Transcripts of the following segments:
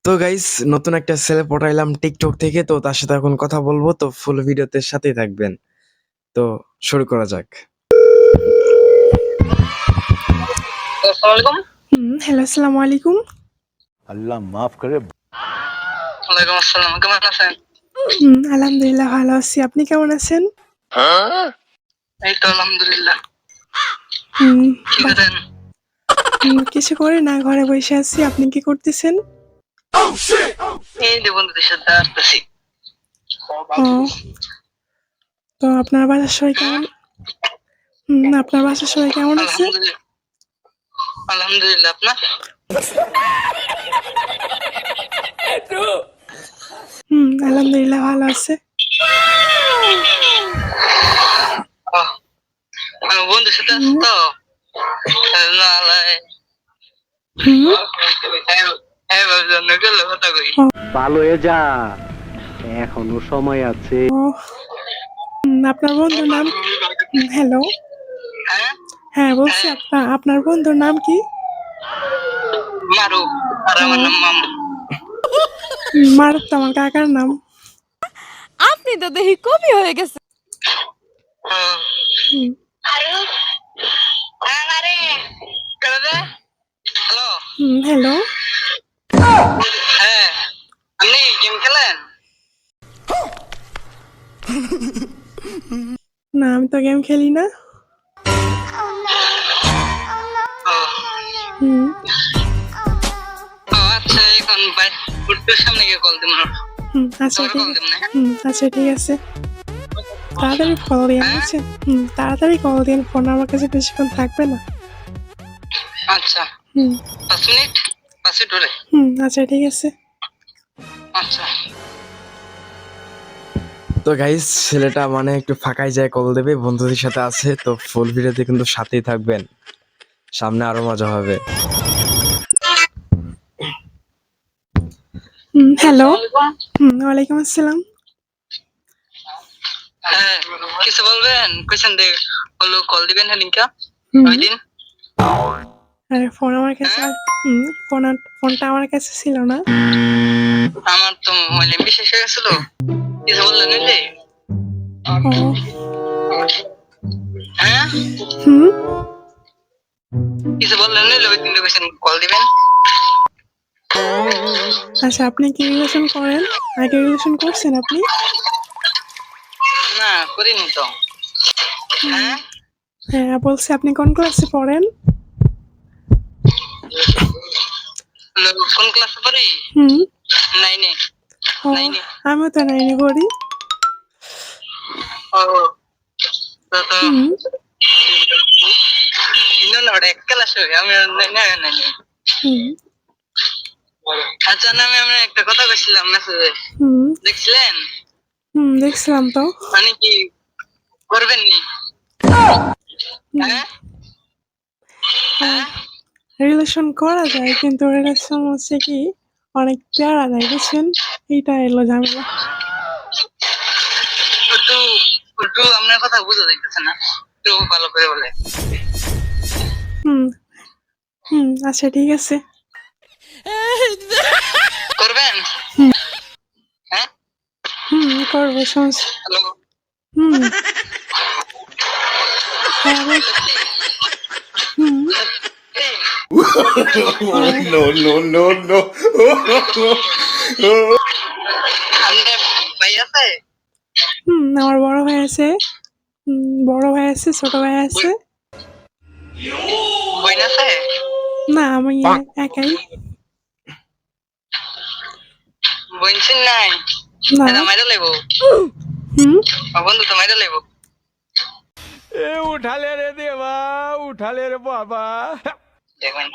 তো গাইস নতুন একটা ছেলে পটাইলাম টিকটক থেকে, তো তার সাথে এখন কথা বলবো, তো ফুল ভিডিওতে সাথেই থাকবেন। তো শুরু করা যাক। হ্যালো, আসসালামু আলাইকুম। अल्लाह माफ करे। ওয়ালাইকুম আসসালাম, কেমন আছেন? আলহামদুলিল্লাহ ভালো আছি। আপনি কেমন আছেন? এই তো আলহামদুলিল্লাহ। হুম, কি করেন? কিছু করি না, ঘরে বসে আছি। আপনি কি করতেছেন? এই যে বন্ধুদের সাথে আসতেছি। ও, তো আপনার বাসার সবাই কেমন? আপনার বাসার সবাই কেমন আছে? আলহামদুলিল্লাহ, আলহামদুলিল্লাহ। আপনার? আলহামদুলিল্লাহ ভালো আছে। আমি বন্ধুর সাথে আছি তো কথা কই। ভালো হয়ে যা, এখনো সময় আছে। ও, আপনার বন্ধুর নাম? হ্যালো, হ্যাঁ, হ্যাঁ বলছি, আপনার বন্ধুর নাম কি? মারু, আর আমার নাম মামু। মারুফ তো আমার কাকার নাম। আপনি তো দেখি কবি হয়ে গেছে। হুম, হ্যালো, হ্যালো। হ্যাঁ, আপনি গেম খেলেন? না, আমি তো গেম খেলি না। হুম, আচ্ছা, এখন ফুটবল সামনে গিয়ে কল দিব। আচ্ছা তোর ঠিক কল আছে। দিব না? আচ্ছা ঠিক আছে, তাড়াতাড়ি কল দিন। বুঝছেন? তাড়াতাড়ি কল দিন, ফোন আমার কাছে বেশিক্ষণ থাকবে না। আচ্ছা, 5 মিনিট, 5 মিনিট ধরে। আচ্ছা ঠিক আছে। আচ্ছা, তো গাইস ছেলেটা মানে একটু ফাঁকাই যায়, কল দেবে, বন্ধুদের সাথে আছে। তো ফুল ভিডিওতে কিন্তু সাথেই থাকবেন, সামনে আরো মজা হবে। হ্যালো, ওয়ালাইকুম আসসালাম। হ্যাঁ, কিছু বলবেন? কইছেন দে হলো কল দিবেন হ্যাঁ লিংকা ওই দিন। আরে ফোন আমার কাছে, ফোনটা আমার কাছে ছিল না। আমার তো মোবাইল এমবি শেষ হয়ে গেছিল। কিছু বললেন নিলে? ও, হ্যাঁ, হুম, কিছু বললেন নিলে? ওই দিন কইছেন কল দিবেন। আচ্ছা আপনি কি রিলেশন করেন? আগে রিলেশন করছেন আপনি? না, করিনি তো। হ্যাঁ, হ্যাঁ বলছি, আপনি কোন ক্লাসে পড়েন? কোন ক্লাসে পড়ি? হুম, নাইনে। ও, নাইনে। আমিও তো 9 পড়ি। ও, তো তো হুম, না ওটা এক ক্লাস হয়ে আমি নাইনে। হুম, আচ্ছা, না আমি একটা কথা কইছিলাম মেসেজে, হুম, দেখছিলেন? দেখছিলাম তো। মানে কি করবেন নি? হ্যাঁ, হ্যাঁ, রিলেশন করা যায়, কিন্তু রিলেশন হচ্ছে কি অনেক প্যারা যায়, বুঝছেন? এইটা এলো ঝামেলা। একটু একটু আপনার কথা বুঝা যাইতেছে না, একটু ভালো করে বলে। হুম, আচ্ছা ঠিক আছে। করবেন? হ্যাঁ, করবো, সমস্যা। হ্যালো, হুম, হ্যাঁ বল। হুম, No, no, no, no. আপনার ভাই আছে? আমার বড় ভাই আছে। বড় ভাই আছে, ছোট ভাই আছে। বোন আছে? না, আমি একাই। বোন চিন নাই? না। এটা মাইরা লাগবো, হুম, বন্ধু তো মাইরা লাগবো। ए उठा ले रे देवा, उठा ले रे बाबा। দেখবেন।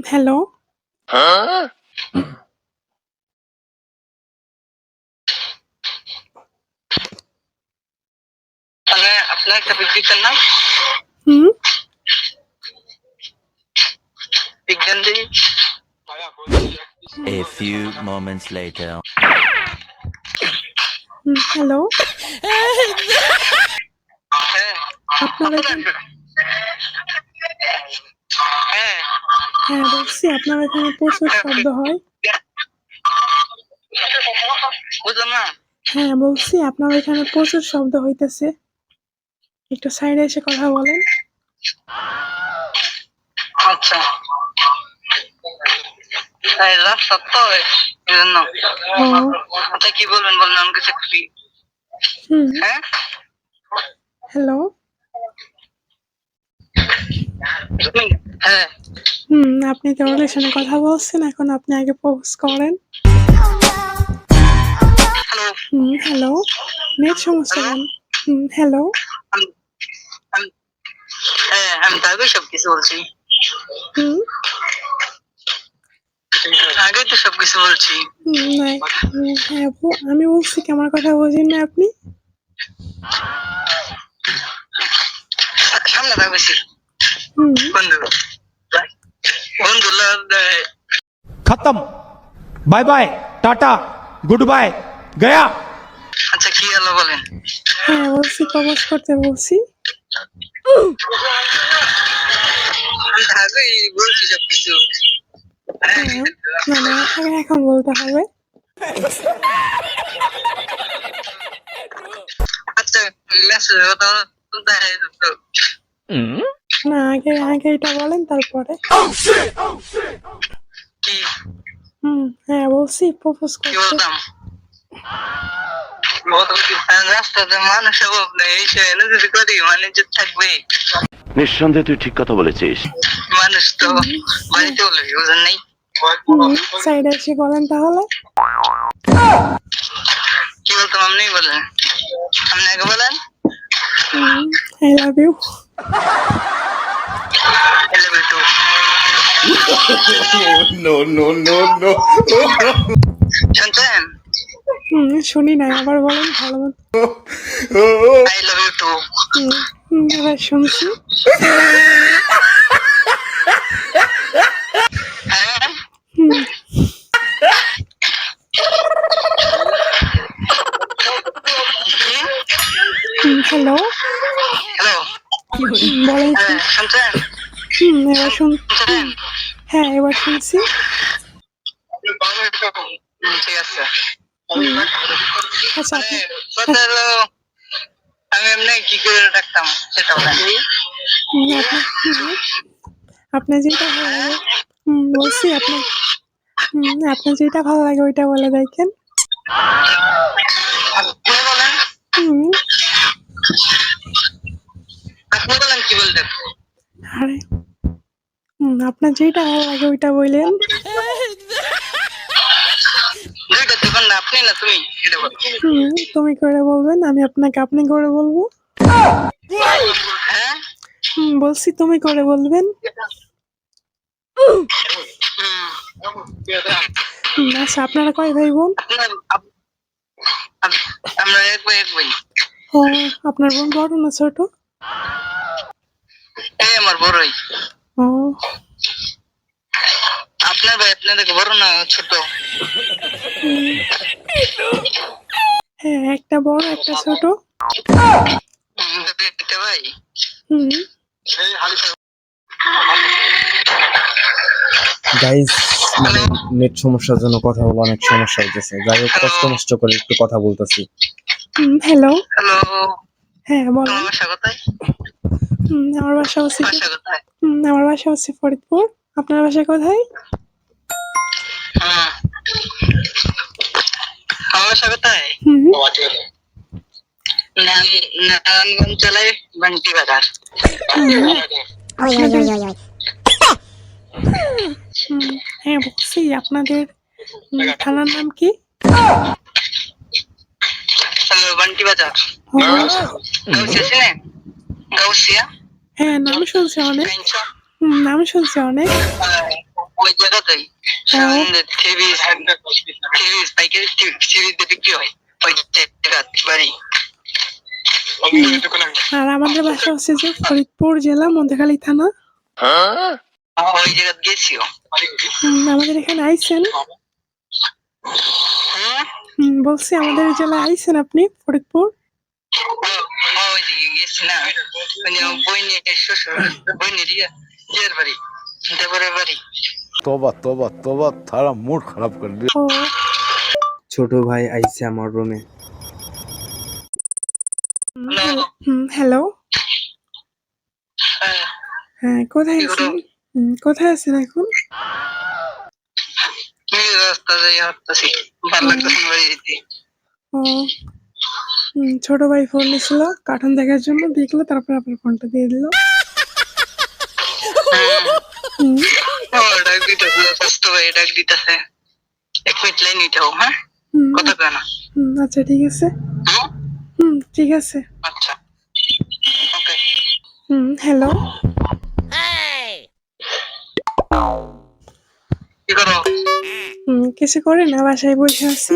হ্যালো। তাহলে আপনার একটা বিজ্ঞান নাম হুম, বিজ্ঞান দিই। A few moments later. Hello. হ্যাঁ, আপনারা কি হ্যাঁ, হ্যাঁ বলছি আপনার এখানে প্রচুর শব্দ হয়। বুঝলাম না। হ্যাঁ বলছি আপনার এখানে প্রচুর শব্দ হইতেছে, একটু সাইডে এসে কথা বলেন। আচ্ছা, এই রাস্তা তো এই জন্য। ও আচ্ছা কি বলবেন বলেন, আমি কিছু খুশি। হুম হ্যাঁ হ্যালো। হ্যাঁ, আপনি তো রিলেশনে কথা বলছেন, এখন আপনি আগে প্রপোজ করেন। হ্যালো। হ্যালো, নেট সমস্যা কেন? হ্যালো। হ্যাঁ আমি তো আগে সবকিছু বলছি, হুম আগে তো সবকিছু বলছি। নাই, হ্যাঁ আপু আমি বলছি কি আমার কথা বোঝেন না আপনি? সামনে থাকবেছি হুম বন্ধু, বন্ধু खत्म bye bye tata goodbye गया। আচ্ছা কি হলো বলেন। হ্যাঁ বলছি প্রপোজ করতে বলছি। আমি তো আগেই বলছি সবকিছু। হ্যাঁ মানে আগে এখন বলতে হবে। আচ্ছা মেসেজ কথা দেখাই দিত। না আগে আগে এটা বলেন তারপরে। কি হ্যাঁ বলছি প্রপোজ কি করতে। বলতাম, রাস্তাতে মানুষ অভাব নেই, এই সে এনে যদি করি মানুষ থাকবে। নিঃসন্দেহে তুই ঠিক কথা বলেছিস। মানুষ তো বাড়িতে বলবে বুঝেন নাই। সাইডে এসে বলেন তাহলে। কি বলতাম আপনি বলেন, আপনি আগে বলেন। I love you. I love you too. শুনছেন? শুনি নাই, আবার বলেন ভালো মতো। I love you too. এবার শুনছি। হ্যাঁ হ্যালো হ্যালো, বলেন। হ্যাঁ শুনছেন? এবার শুনছেন? হ্যাঁ এবার শুনছি। ঠিক আছে। আচ্ছা মানে কথা হলো, আমি এমনি কি করে রাখতাম সেটা বলেন। আপনার যেটা ভালো লাগে বলছি আপনার আপনার যেটা ভালো লাগে ওইটা বলে দেখেন। আপনি বলেন, আপনি বলেন কি বলতেন। আরে আপনার যেটা ভালো লাগে ওইটা বললেন। দুইটা দোকান না, আপনি না তুমি, এটা বলো। তুমি করে বলবেন, আমি আপনাকে আপনি করে বলবো। হ্যাঁ বলছি তুমি করে বলবেন। আচ্ছা আপনারা কয় ভাই বোন? আমরা এক ভাই এক ভাই। ও আপনার বোন বড় না ছোট? এই আমার বড়ই। ও আপনার ভাই আপনাদের বড় না ছোট? হ্যাঁ একটা বড় একটা ছোট। দুইটা ভাই। গাইস মানে নেট সমস্যার জন্য কথা বলা অনেক সমস্যা হইতেছে, যাই হোক কষ্ট নষ্ট করে একটু কথা বলতেছি। হ্যালো হ্যালো, হ্যাঁ বলেন। তোমার বাসা কোথায়? আমার বাসা হচ্ছে বাসা কোথায়? আমার বাসা হচ্ছে ফরিদপুর। আপনার বাসা কোথায়? আমার বাসা কোথায়? নারায়ণগঞ্জ জেলায় বান্টি বাজার। হ্যাঁ বলছি আপনাদের থানার নাম কি? হ্যালো, বান্টি বাজার। ও, গাউসিয়া চিনেন? গাউসিয়া হ্যাঁ নাম শুনছি অনেক। পেনশন নাম শুনছি অনেক। ওই জায়গাতেই থ্রিজ পাইকারি থ্রিজ বিক্রি হয় ওই জায়গা বাড়ি। আর আমাদের বাসা হচ্ছে যে ফরিদপুর জেলা মধ্যখালী থানা। ওই জায়গা গেছিও। আমাদের এখানে আইছেন? বলছি আমাদের জেলায় আইছেন আপনি ফরিদপুর? ওই দিকে গেছি না, মানে বই নিয়ে শ্বশুর বই নিয়ে ইয়ের বাড়ি দেবরে বাড়ি। तोबा तोबा तोबा थारा मूड खराब कर दिया। ও ছোট ভাই আইছে আমার রুমে। হ্যালো। হ্যালো, হ্যাঁ, হ্যাঁ কোথায় কি করো? আছেন? কোথায় আছেন এখন? কি রাস্তা যাই হাঁটতেছি, ভালো লাগতেছে না বাড়ি যেতে। ও ছোট ভাই ফোন নিছিল কার্টুন দেখার জন্য, দেখলো তারপর আপনার ফোনটা দিয়ে দিল। হুম, ডাক দিতেছে, স্বাস্থ্য ভাই ডাক দিতেছে। 1 মিনিট লাইন নিতেও, হ্যাঁ, হুম, কথা কয় না। আচ্ছা ঠিক আছে। হুম? ঠিক আছে। আচ্ছা, ওকে। হ্যালো, কি করো? কিছু করে না, বাসায় বসে আছি।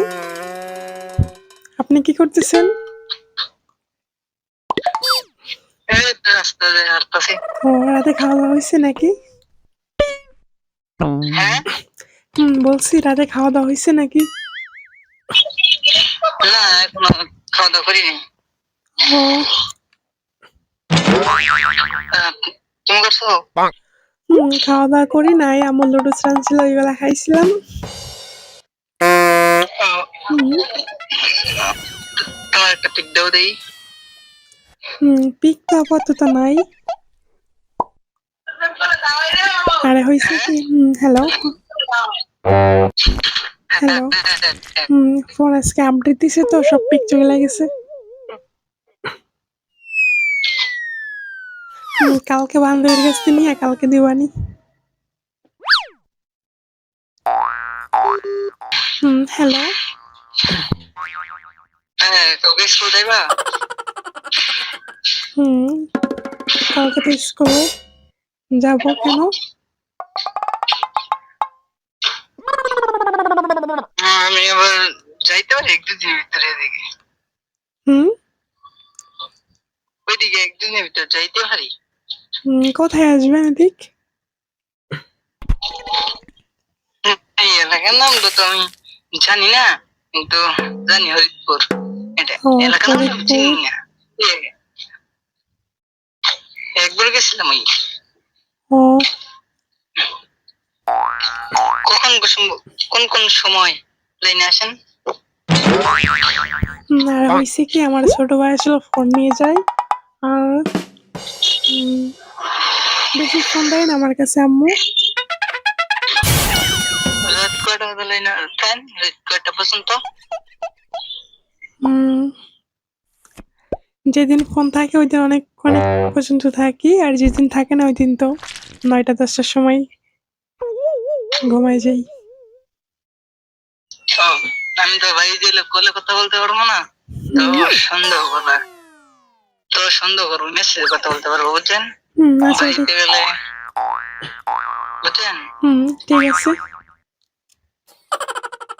আপনি কি করতেছেন? এই তো রাস্তা যাই হাঁটতেছি। ও রাতে খাওয়া দাওয়া হয়েছে নাকি? হ্যাঁ, বলছি রাতে খাওয়া দাওয়া হয়েছে নাকি? না এখনো খাওয়া দাওয়া করিনি। ও তুমি করছো? খাওয়া দাওয়া করি নাই, আমার লুডুস রানছিল ওইবেলা খাইছিলাম। হুম, তোমার একটা পিক দাও দেই। পিক তো আপাতত নাই। আরে হয়েছে কি? হ্যালো হ্যালো, ফোন আজকে আপডেট দিছে তো সব পিক চলে গেছে। কালকে বান্ধবীর কাছ থেকে নিয়ে কালকে দিবানি। হ্যালো, হ্যাঁ, তোকে স্কুল যাইবা? কালকে তো স্কুলে যাবো। কেন? আমি আবার যাইতে পারি 1-2 দিনের ভিতরে এদিকে। হুম ওইদিকে 1-2 দিনের ভিতরে যাইতে পারি। কোথায় আসবেন এদিক? এই এলাকার নাম তো আমি জানি না, কিন্তু জানি হরিদপুর। এটা ও, এলাকার নাম আমি হরিদপুর। চিনি না। একবার গেছিলাম ওই। ও কখন কোন কোন সময় লাইনে আসেন? আর হয়েছে কি, আমার ছোট ভাই আসলে ফোন নিয়ে যায়, আর বেশি ফোন দেয় না আমার কাছে আম্মু। রাত কয়টা পর্যন্ত লাইনে থাকেন? রাত কয়টা পর্যন্ত? যেদিন ফোন থাকে ওই দিন অনেক অনেক পর্যন্ত থাকি, আর যেদিন থাকে না ওই দিন তো 9টা-10টার সময় ঘুমাই যাই। ও, আমি তো বাড়ি গেলে কলে কথা বলতে পারবো না, তো সন্দেহ করবা, তো সন্দেহ করবো, মেসেজে কথা বলতে পারবো, বুঝছেন? আচ্ছা বাড়িতে গেলে, বুঝছেন? ঠিক আছে।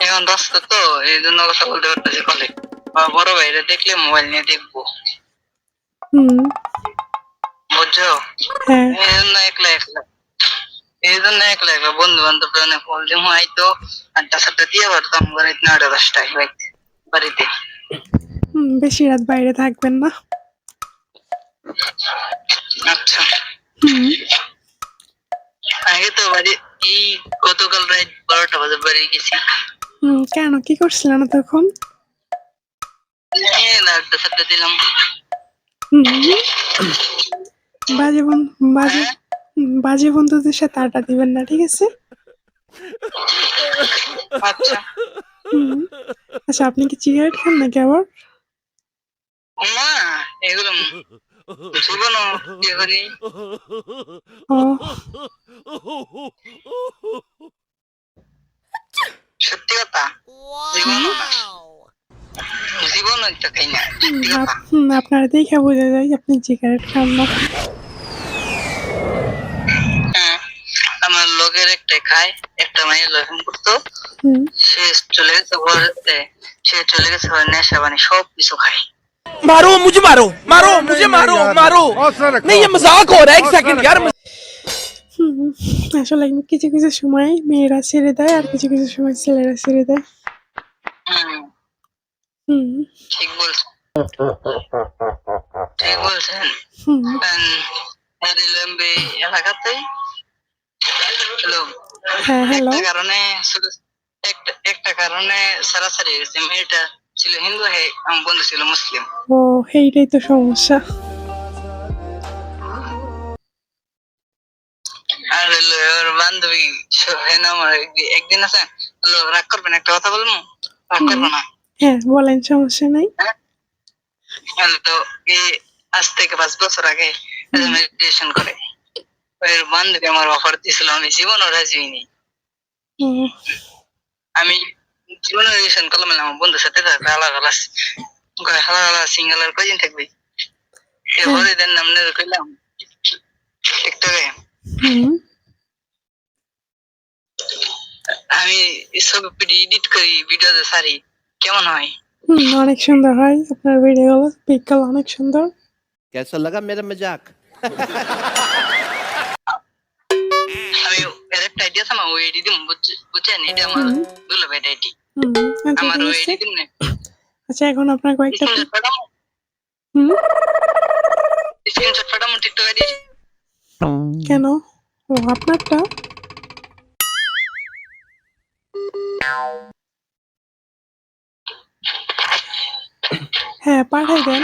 এখন রাস্তা তো এই জন্য কথা বলতে পারতেছি কলে। বড় ভাইরা দেখলে মোবাইল নিয়ে দেখবো, বুঝছো? হ্যাঁ, এই জন্য একলা একলা বন্ধু বান্ধব কল দিয়ে হয়তো 8টা-7টা দিয়ে পারতাম, 9টা-10টায় বাড়িতে। বেশি রাত বাইরে থাকবেন না। আচ্ছা, আগে তো বাড়ি এই গতকাল রাত 12টা বাজে বাড়ি গেছি। কেন, কি করছিলেন তখন? 8টা-7টা দিলাম। বাজে বাজে বন্ধুদের সাথে আড্ডা দিবেন না, ঠিক আছে? আচ্ছা, আচ্ছা, আপনি কি সিগারেট খান নাকি আবার? না এগুলো জীবনও ইয়ে করি। ও সত্যি কথা, জীবনও না, জীবনও তো খাই না, সত্যি কথা। আপনারা দেখে বোঝা যায় আপনি সিগারেট খান না। আমার লগের একটা খায়, একটা মায়ের লক্ষণ করতো, সে চলে গেছে ঘরেতে, সে চলে গেছে নেশা পানি সব কিছু খায়। मारो मुझे मारो मारो मुझे मारो मारो नहीं ये मजाक हो रहा है एक सेकंड यार আসলে কিছু কিছু সময় মেয়েরা ছেড়ে দেয়, আর কিছু কিছু সময় ছেলেরা ছেড়ে দেয়। ঠিক বলছেন, ঠিক বলছেন। এলাকাতেই হ্যালো, হ্যাঁ হ্যালো। একটা কারণে একটা কারণে সারাসারি হয়ে গেছে। মেয়েটা ছিল হিন্দু, আমার বন্ধু ছিল মুসলিম। ও এইটাই তো সমস্যা। আর হলো ওর বান্ধবী হেন আমার একদিন আছে, হলো রাগ করবেন, একটা কথা বলবো? রাগ করবো না? হ্যাঁ বলেন, সমস্যা নাই। হলো আজ থেকে 5 বছর আগে মেডিটেশন করে ওর বান্ধবী আমার অফার দিয়েছিল, আমি জীবনও রাজি হইনি। ও, আমি জীবনে রিলেশন করলাম না, আমার বন্ধুর সাথে থাকবে আলাদা আলাদা সিঙ্গেল আর কয়দিন থাকবে। এবারে দেন নামনে কইলাম টিকটকে হুম আমি ছবি এডিট করি, ভিডিও ছাড়ি, কেমন হয়? অনেক সুন্দর হয় আপনার ভিডিওগুলো, পিকগুলো অনেক সুন্দর। कैसा लगा मेरा मजाक? আমি এর একটা আইডিয়া আছে, আমার ওই এডি দিম, বুঝছেন? এটা আমার দুলা ভাই আইডি, আচ্ছা আমার ঠিক ওই আছে। এডি দিম না। আচ্ছা এখন আপনার কয়েকটা স্ক্রিনশট পাঠামো, হুম স্ক্রিনশট পাঠামো টিকটক আইডি। কেন? ও আপনারটা? হ্যাঁ পাঠাই দেন।